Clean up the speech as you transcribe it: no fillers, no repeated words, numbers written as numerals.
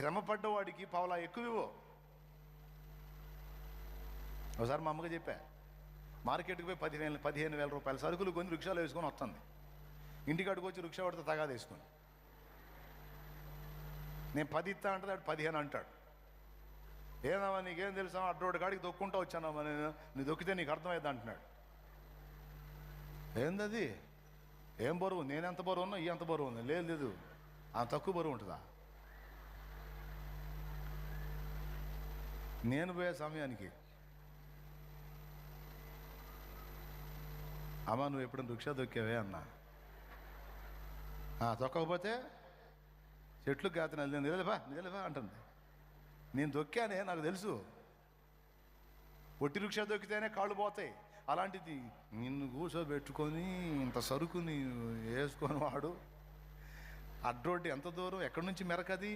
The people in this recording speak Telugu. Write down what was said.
శ్రమ పడ్డవాడికి పావులా ఎక్కువ. ఒకసారి మా అమ్మకి చెప్పా, మార్కెట్కి పోయి 15,000 రూపాయల సరుకులు కొని రిక్షాలో వేసుకొని వస్తుంది. ఇంటికాడికి వచ్చి రిక్షా పడితే తగాదు వేసుకొని, నేను 10 ఇస్తా అంటే 15 అంటాడు. ఏదమ్మా నీకేం తెలుసా, అడ్రోడ్ కాడికి దొక్కుంటా వచ్చానమ్మా నేను, నీ దొక్కితే నీకు అర్థమైంది అంటున్నాడు. ఏందది, ఏం బరువు, నేను ఎంత బరువు ఉన్నా ఈ ఎంత బరువు ఉంది? లేదు అంత తక్కువ బరువు ఉంటుందా? నేను పోయే సమయానికి, అమ్మా నువ్వు ఎప్పుడైనా రిక్షా దొక్కావే అన్నా. తొక్కకపోతే చెట్లు కాతన నిజలేవా అంటుంది. నేను దొక్కానే, నాకు తెలుసు. ఒట్టి రిక్షా దొక్కితేనే కాళ్ళు పోతాయి. అలాంటిది నిన్ను కూర్చోబెట్టుకొని ఇంత సరుకుని వేసుకొని వాడు అడ్రోడ్డు ఎంత దూరం, ఎక్కడి నుంచి మెరకది?